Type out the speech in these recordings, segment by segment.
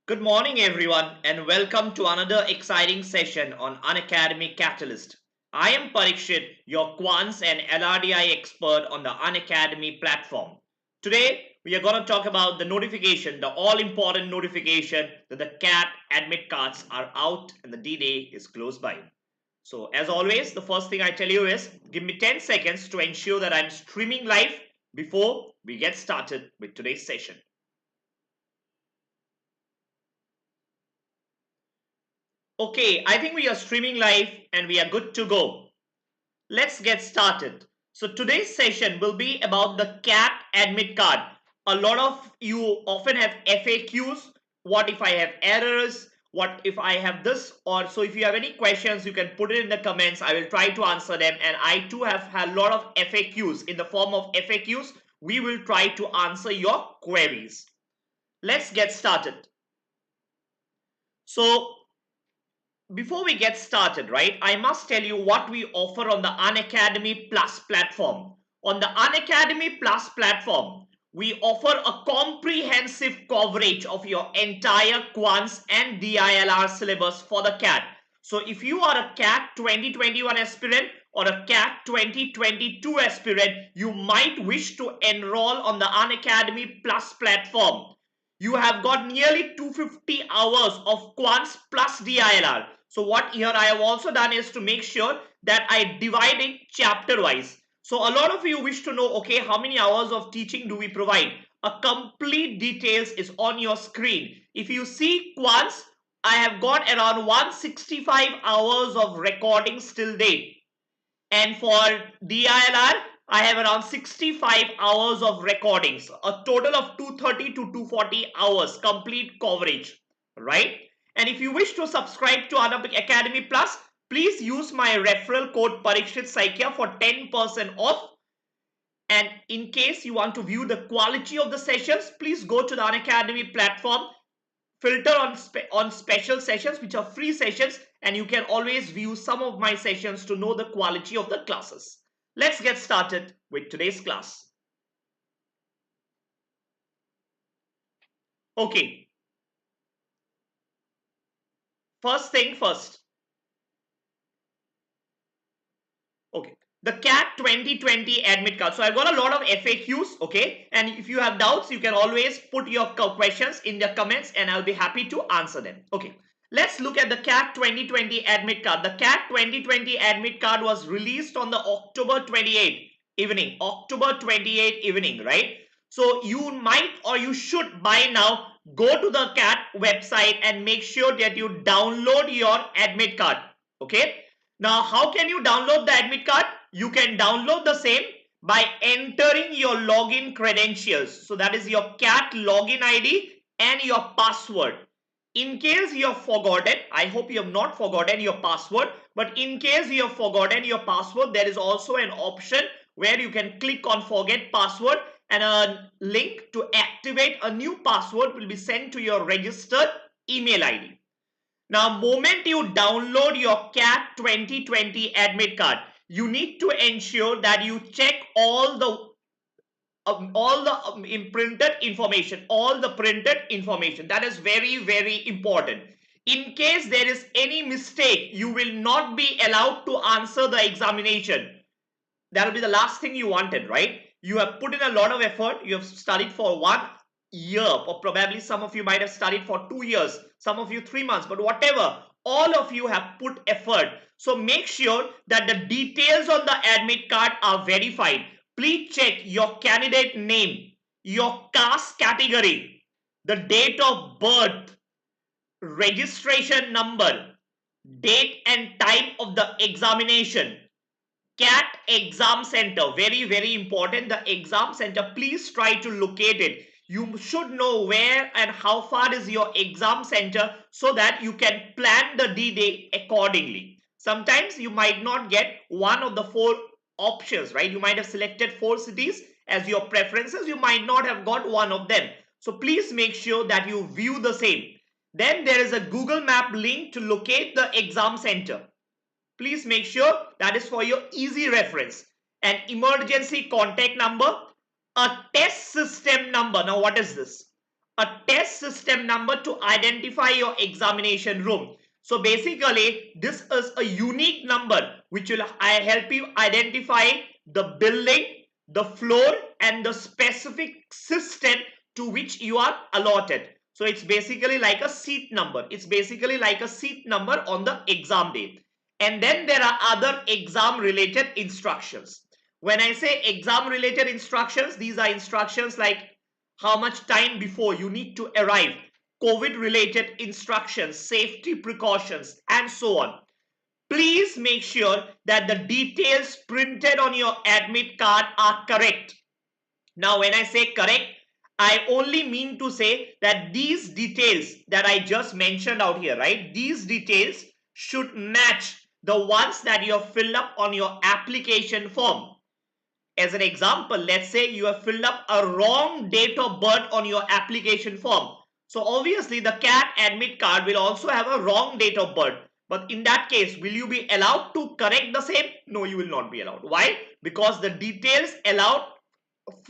Good morning, everyone, and welcome to another exciting session on Unacademy CAT-alyst. I am Parikshit, your quants and LRDI expert on the Unacademy platform. Today, we are going to talk about the notification, the all-important notification that the CAT admit cards are out and the D-Day is close by. So, as always, the first thing I tell you is give me 10 seconds to ensure that I'm streaming live before we get started with today's session. Okay, I think we are streaming live and we are good to go. Let's get started. So today's session will be about the CAT admit card. A lot of you often have FAQs. What if I have errors? What if I have this? Or so if you have any questions, you can put it in the comments. I will try to answer them. And I too have a lot of FAQs in the form of FAQs. We will try to answer your queries. Let's get started. So before we get started, right, I must tell you what we offer on the Unacademy Plus platform. On the Unacademy Plus platform, we offer a comprehensive coverage of your entire quants and DILR syllabus for the CAT. So if you are a CAT 2021 aspirant or a CAT 2022 aspirant, you might wish to enroll on the Unacademy Plus platform. You have got nearly 250 hours of quants plus DILR. So what here I have also done is to make sure that I divide it chapter wise. So a lot of you wish to know, okay, how many hours of teaching do we provide? A complete details is on your screen. If you see quants, I have got around 165 hours of recordings till date. And for DILR, I have around 65 hours of recordings, a total of 230 to 240 hours complete coverage, right? And if you wish to subscribe to Unacademy Plus, please use my referral code Parikshit Saikia for 10% off. And in case you want to view the quality of the sessions, please go to the Unacademy platform, filter on special sessions, which are free sessions, and you can always view some of my sessions to know the quality of the classes. Let's get started with today's class. Okay. First thing first. Okay. The CAT 2020 admit card. So I've got a lot of FAQs, okay? And if you have doubts, you can always put your questions in the comments and I'll be happy to answer them. Okay. Let's look at the CAT 2020 admit card. The CAT 2020 admit card was released on the October 28th evening. October 28th evening, right? So you might or you should by now go to the CAT website and make sure that you download your admit card. Okay. Now, how can you download the admit card? You can download the same by entering your login credentials. So that is your CAT login ID and your password. In case you have forgotten, I hope you have not forgotten your password, but in case you have forgotten your password, there is also an option where you can click on forget password and a link to activate a new password will be sent to your registered email ID. Now, moment you download your CAT 2020 admit card, you need to ensure that you check all the printed information, all the printed information. That is very, very important. In case there is any mistake, you will not be allowed to answer the examination. That will be the last thing you wanted, right? You have put in a lot of effort. You have studied for 1 year, or probably some of you might have studied for 2 years, some of you 3 months, but whatever, all of you have put effort. So make sure that the details on the admit card are verified. Please check your candidate name, your caste category, the date of birth, registration number, date and time of the examination, CAT exam center, very, very important, the exam center. Please try to locate it. You should know where and how far is your exam center so that you can plan the D-Day accordingly. Sometimes you might not get one of the 4 options, right? You might have selected 4 cities as your preferences. You might not have got one of them. So please make sure that you view the same. Then there is a Google Map link to locate the exam center. Please make sure that is for your easy reference. An emergency contact number, a test system number. Now what is this? a test system number to identify your examination room. So basically, this is a unique number which will help you identify the building, the floor, and the specific system to which you are allotted. So it's basically like a seat number. It's basically like a seat number on the exam day. And then there are other exam related instructions. When I say exam related instructions, these are instructions like how much time before you need to arrive, COVID related instructions, safety precautions, and so on. Please make sure that the details printed on your admit card are correct. Now, when I say correct, I only mean to say that these details that I just mentioned out here, right? These details should match the ones that you have filled up on your application form. As an example, let's say you have filled up a wrong date of birth on your application form. So obviously the CAT admit card will also have a wrong date of birth. But in that case, will you be allowed to correct the same? No, you will not be allowed. Why? Because the details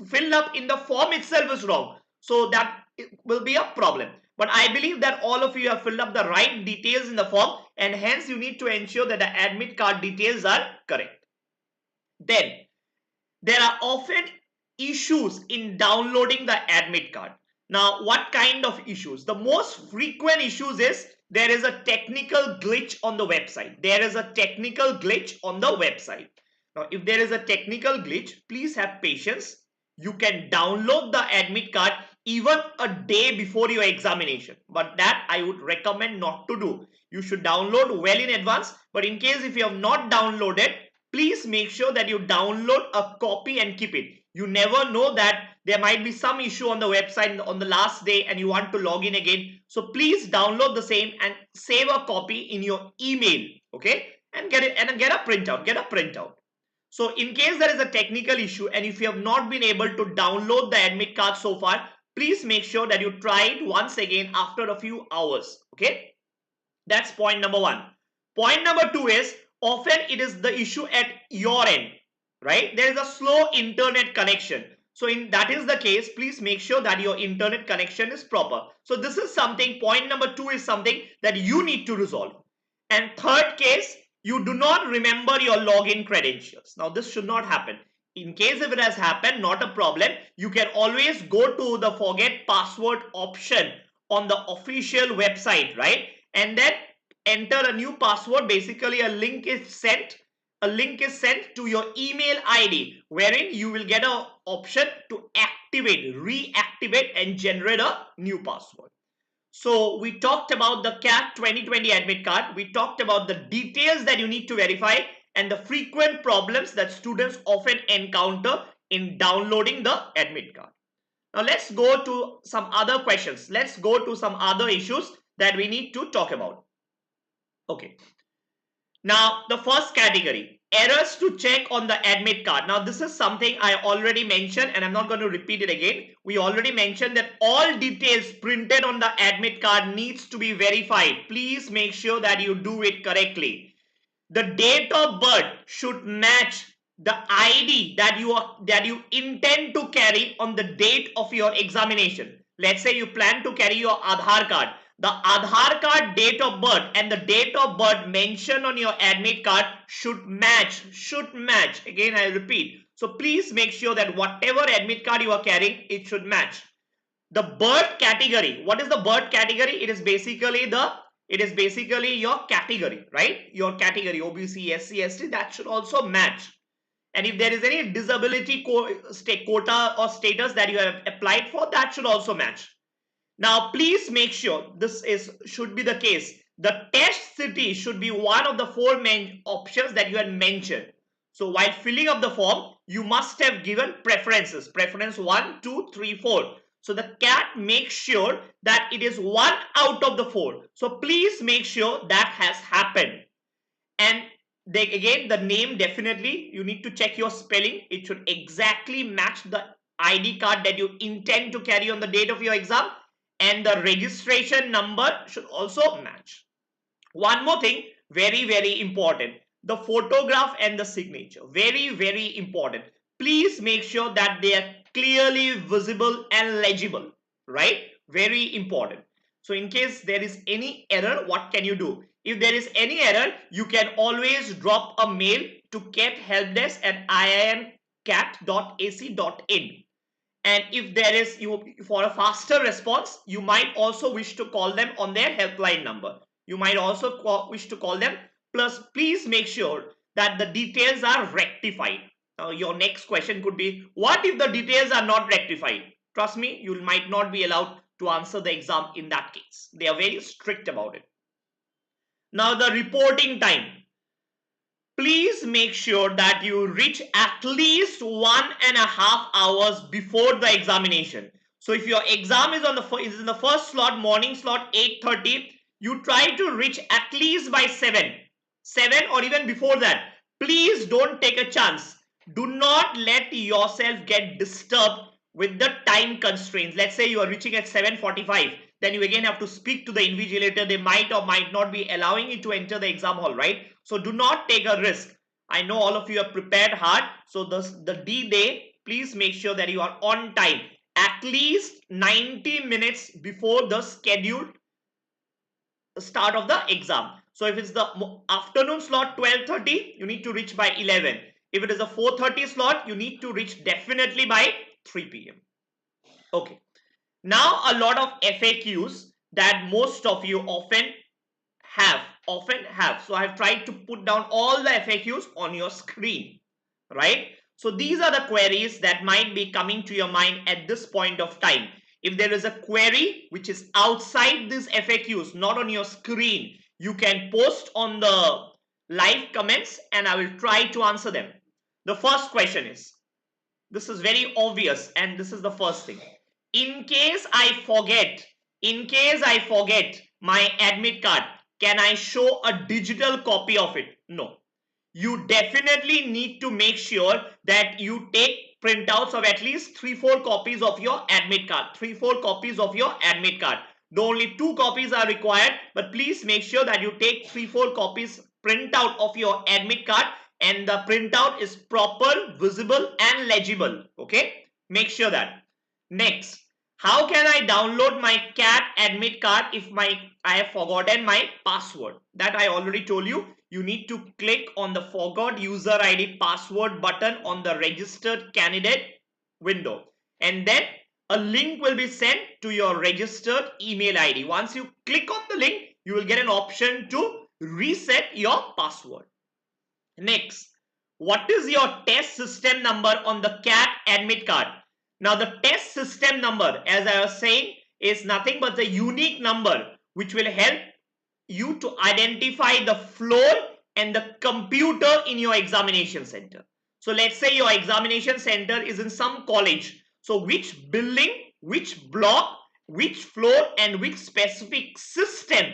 filled up in the form itself is wrong. So that will be a problem. But I believe that all of you have filled up the right details in the form, and hence you need to ensure that the admit card details are correct. Then there are often issues in downloading the admit card. Now, what kind of issues? The most frequent issues is there is a technical glitch on the website. There is a technical glitch on the website. Now, if there is a technical glitch, please have patience. You can download the admit card even a day before your examination. But that I would recommend not to do. You should download well in advance. But in case if you have not downloaded, please make sure that you download a copy and keep it. You never know that there might be some issue on the website on the last day and you want to log in again. So please download the same and save a copy in your email, okay? And get a printout. So in case there is a technical issue and if you have not been able to download the admit card so far, please make sure that you try it once again after a few hours, okay? That's point number one. Point number two is often it is the issue at your end, right? There is a slow internet connection. So in that is the case, please make sure that your internet connection is proper. So this is something, point number two is something that you need to resolve. And third case, you do not remember your login credentials. Now this should not happen. In case if it has happened, not a problem. You can always go to the forget password option on the official website, right? And then enter a new password. Basically a link is sent to your email ID wherein you will get an option to reactivate and generate a new password. So we talked about the CAT 2020 admit card. We talked about the details that you need to verify and the frequent problems that students often encounter in downloading the admit card. Now let's go to some other questions. Let's go to some other issues that we need to talk about. Okay. Now the first category, errors to check on the admit card. Now this is something I already mentioned and I'm not going to repeat it again. We already mentioned that all details printed on the admit card needs to be verified. Please make sure that you do it correctly. The date of birth should match the ID that you intend to carry on the date of your examination. Let's say you plan to carry your Aadhaar card. The Aadhaar card date of birth and the date of birth mentioned on your admit card should match. Again, I repeat. So please make sure that whatever admit card you are carrying, it should match. The birth category. What is the birth category? It is basically your category, right? Your category, OBC, SC, ST, that should also match. And if there is any disability quota or status that you have applied for, that should also match. Now, please make sure should be the case. The test city should be one of the four main options that you had mentioned. So while filling up the form, you must have given preferences. Preference 1, 2, 3, 4. So the CAT makes sure that it is one out of the four. So please make sure that has happened. And again, the name, definitely you need to check your spelling. It should exactly match the ID card that you intend to carry on the date of your exam. And the registration number should also match. One more thing, very, very important. The photograph and the signature. Very, very important. Please make sure that they are clearly visible and legible, right? Very important. So in case there is any error, what can you do? If there is any error, you can always drop a mail to cathelpdesk@iimcat.ac.in. And if there is for a faster response, you might also wish to call them on their helpline number. You might also wish to call them. Plus, please make sure that the details are rectified. Now, your next question could be, what if the details are not rectified? Trust me, you might not be allowed to answer the exam in that case. They are very strict about it. Now, the reporting time. Please make sure that you reach at least 1.5 hours before the examination. So if your exam is in the first slot, morning slot 8:30, you try to reach at least by 7 or even before that. Please don't take a chance. Do not let yourself get disturbed with the time constraints. Let's say you are reaching at 7:45, then you again have to speak to the invigilator. They might or might not be allowing you to enter the exam hall, right? So do not take a risk. I know all of you are prepared hard. So the D-Day, please make sure that you are on time. At least 90 minutes before the scheduled start of the exam. So if it's the afternoon slot 12:30, you need to reach by 11. If it is a 4:30 slot, you need to reach definitely by 3 p.m. Okay. Now a lot of FAQs that most of you often have. So I've tried to put down all the FAQs on your screen, right? So these are the queries that might be coming to your mind at this point of time. If there is a query which is outside these FAQs, not on your screen, you can post on the live comments and I will try to answer them. The first question is, this is very obvious and this is the first thing. In case I forget my admit card, can I show a digital copy of it? No. You definitely need to make sure that you take printouts of at least 3-4 copies of your admit card. 3-4 copies of your admit card. Though only 2 copies are required, but please make sure that you take 3-4 copies printout of your admit card and the printout is proper, visible and legible. Okay? Make sure that. Next, how can I download my CAT admit card if I have forgotten my password? That I already told you. You need to click on the forgot user ID password button on the registered candidate window. And then a link will be sent to your registered email ID. Once you click on the link, you will get an option to reset your password. Next, what is your test system number on the CAT admit card? Now the test system number, as I was saying, is nothing but the unique number which will help you to identify the floor and the computer in your examination center. So let's say your examination center is in some college. So which building, which block, which floor and which specific system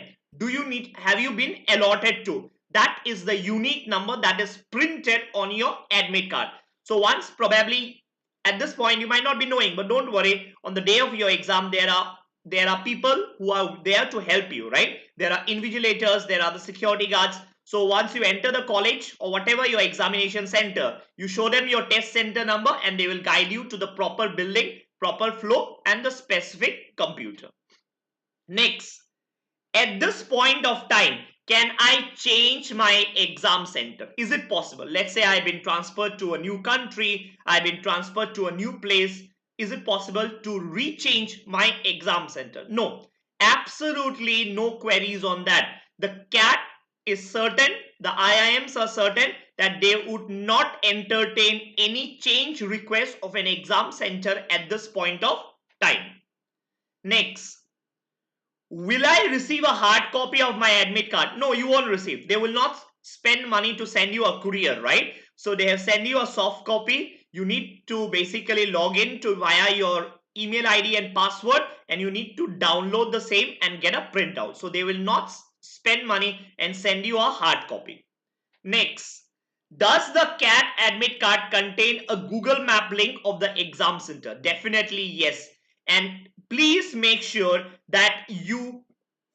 have you been allotted to? That is the unique number that is printed on your admit card. So once probably at this point you might not be knowing, but don't worry, on the day of your exam there are people who are there to help you, right? There are invigilators, there are the security guards. So once you enter the college or whatever your examination center, you show them your test center number and they will guide you to the proper building, proper floor and the specific computer. Next, at this point of time, can I change my exam center? Is it possible? Let's say I've been transferred to a new country, I've been transferred to a new place. Is it possible to rechange my exam center? No, absolutely no queries on that. The CAT is certain, the IIMs are certain that they would not entertain any change request of an exam center at this point of time. Next, will I receive a hard copy of my admit card? No, you won't receive. They will not spend money to send you a courier, right? So they have sent you a soft copy. You need to basically log in via your email ID and password and you need to download the same and get a printout. So they will not spend money and send you a hard copy. Next, does the CAT admit card contain a Google Map link of the exam center? Definitely yes. And please make sure that you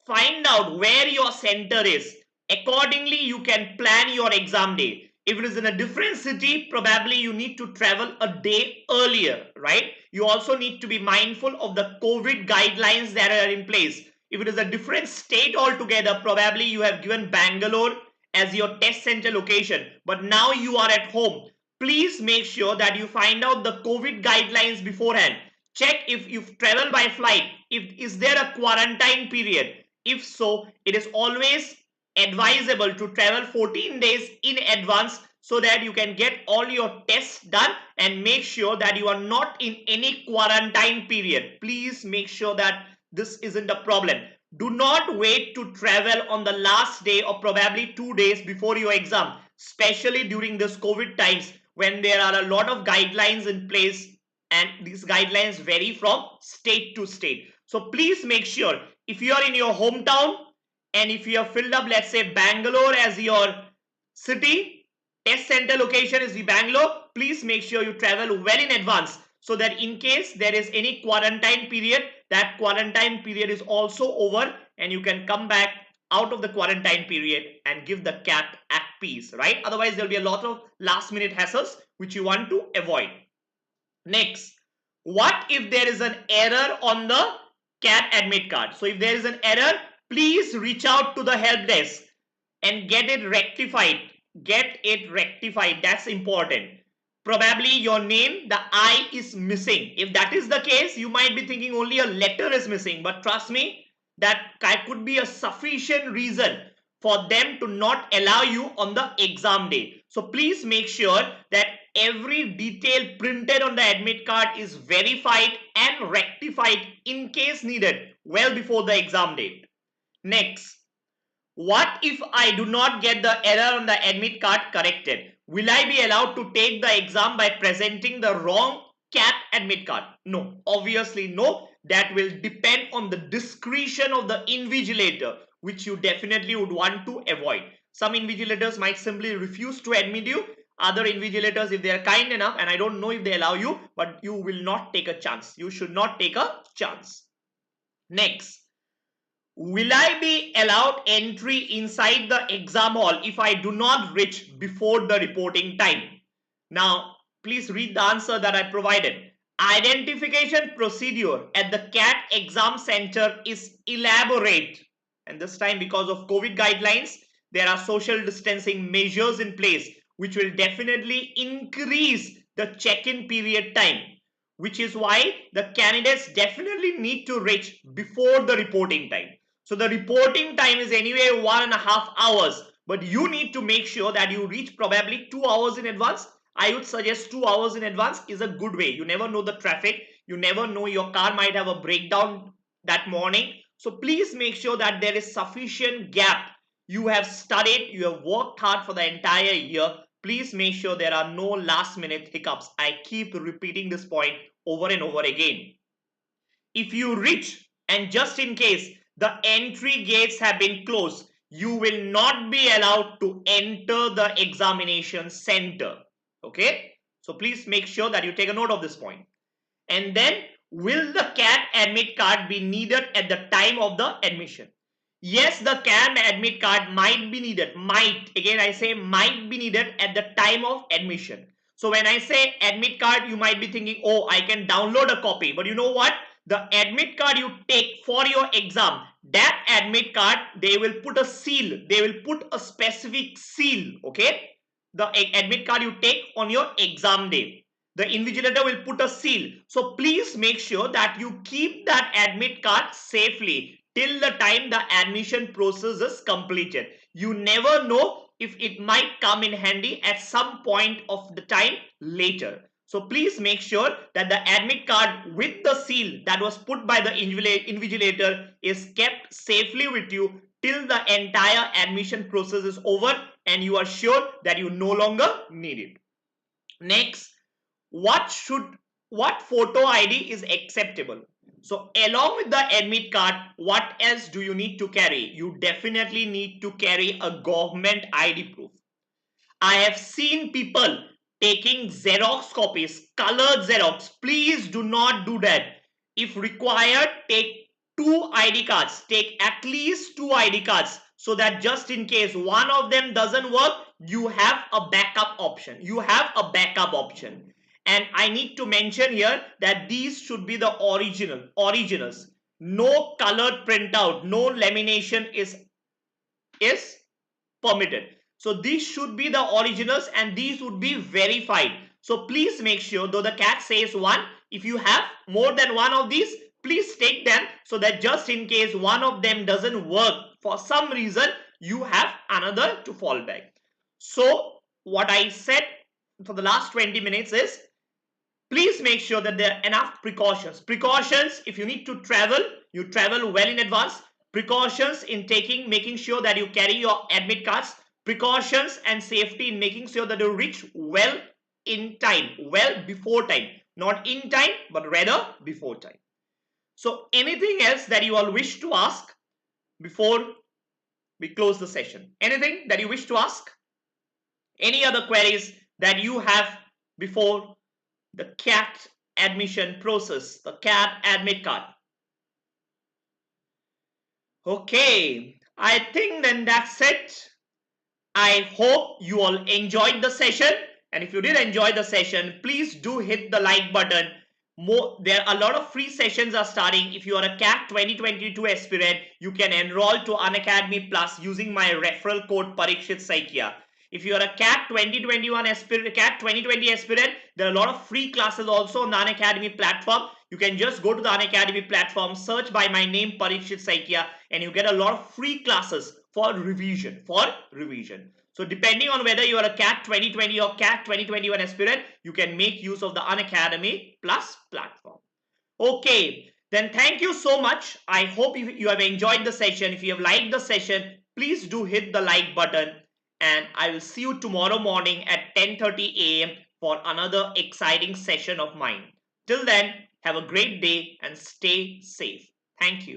find out where your center is. Accordingly, you can plan your exam day. If it is in a different city, probably you need to travel a day earlier, right? You also need to be mindful of the COVID guidelines that are in place. If it is a different state altogether, probably you have given Bangalore as your test center location, but now you are at home. Please make sure that you find out the COVID guidelines beforehand. Check if you've traveled by flight. If is there a quarantine period? If so, it is always advisable to travel 14 days in advance so that you can get all your tests done and make sure that you are not in any quarantine period. Please make sure that this isn't a problem. Do not wait to travel on the last day or probably 2 days before your exam, especially during this COVID times when there are a lot of guidelines in place and these guidelines vary from state to state. So please make sure if you are in your hometown and if you have filled up, let's say Bangalore as your city, test center location is the Bangalore, please make sure you travel well in advance so that in case there is any quarantine period, that quarantine period is also over and you can come back out of the quarantine period and give the CAT at peace, right? Otherwise, there will be a lot of last minute hassles which you want to avoid. Next, what if there is an error on the CAT admit card? So if there is an error, please reach out to the help desk and get it rectified. Get it rectified. That's important. Probably your name, the I is missing. If that is the case, you might be thinking only a letter is missing. But trust me, that could be a sufficient reason for them to not allow you on the exam day. So please make sure that every detail printed on the admit card is verified and rectified in case needed well before the exam date. Next, what if I do not get the error on the admit card corrected? Will I be allowed to take the exam by presenting the wrong CAT admit card? No, obviously no. That will depend on the discretion of the invigilator, which you definitely would want to avoid. Some invigilators might simply refuse to admit you. Other invigilators, if they are kind enough, and I don't know if they allow you, but you will not take a chance. You should not take a chance. Next, will I be allowed entry inside the exam hall if I do not reach before the reporting time? Now, please read the answer that I provided. Identification procedure at the CAT exam center is elaborate. And this time, because of COVID guidelines, there are social distancing measures in place, which will definitely increase the check-in period time, which is why the candidates definitely need to reach before the reporting time. So the reporting time is anyway 1.5 hours, but you need to make sure that you reach probably 2 hours in advance. I would suggest 2 hours in advance is a good way. You never know the traffic. You never know, your car might have a breakdown that morning. So please make sure that there is sufficient gap. You have studied, you have worked hard for the entire year. Please make sure there are no last minute hiccups. I keep repeating this point over and over again. If you reach and just in case the entry gates have been closed, you will not be allowed to enter the examination center. Okay, so please make sure that you take a note of this point. And then, will the CAT admit card be needed at the time of the admission? Yes, the CAT admit card might be needed. Might, again I say might be needed at the time of admission. So when I say admit card, you might be thinking, oh, I can download a copy. But you know what? The admit card you take for your exam, that admit card, they will put a seal. They will put a specific seal, okay? The admit card you take on your exam day, the invigilator will put a seal. So please make sure that you keep that admit card safely till the time the admission process is completed. You never know if it might come in handy at some point of the time later. So please make sure that the admit card with the seal that was put by the invigilator is kept safely with you till the entire admission process is over and you are sure that you no longer need it. Next, what photo ID is acceptable? So along with the admit card, what else do you need to carry? You definitely need to carry a government ID proof. I have seen people taking Xerox copies, colored Xerox. Please do not do that. If required, take 2 ID cards. Take at least 2 ID cards so that just in case one of them doesn't work, you have a backup option. You have a backup option. And I need to mention here that these should be the originals. No colored printout, no lamination is permitted. So these should be the originals and these would be verified. So please make sure, though the CAT says one, if you have more than one of these, please take them so that just in case one of them doesn't work for some reason, you have another to fall back. So what I said for the last 20 minutes is, please make sure that there are enough precautions. Precautions, if you need to travel, you travel well in advance. Precautions in making sure that you carry your admit cards. Precautions and safety in making sure that you reach well in time, well before time. Not in time, but rather before time. So anything else that you all wish to ask before we close the session? Anything that you wish to ask? Any other queries that you have before the CAT admission process, the CAT admit card? Okay, I think then that's it. I hope you all enjoyed the session, and if you did enjoy the session, please do hit the like button. There are a lot of free sessions are starting. If you are a CAT 2022 aspirant, you can enroll to Unacademy Plus using my referral code Parikshit Saikia. If you are a CAT 2021 aspirant, CAT 2020 aspirant, there are a lot of free classes also on the Unacademy platform. You can just go to the Unacademy platform, search by my name Parikshit Saikia, and you get a lot of free classes for revision. So depending on whether you are a CAT 2020 or CAT 2021 aspirant, you can make use of the Unacademy Plus platform. Okay, then thank you so much. I hope you have enjoyed the session. If you have liked the session, please do hit the like button. And I will see you tomorrow morning at 10:30 a.m. for another exciting session of mine. Till then, have a great day and stay safe. Thank you.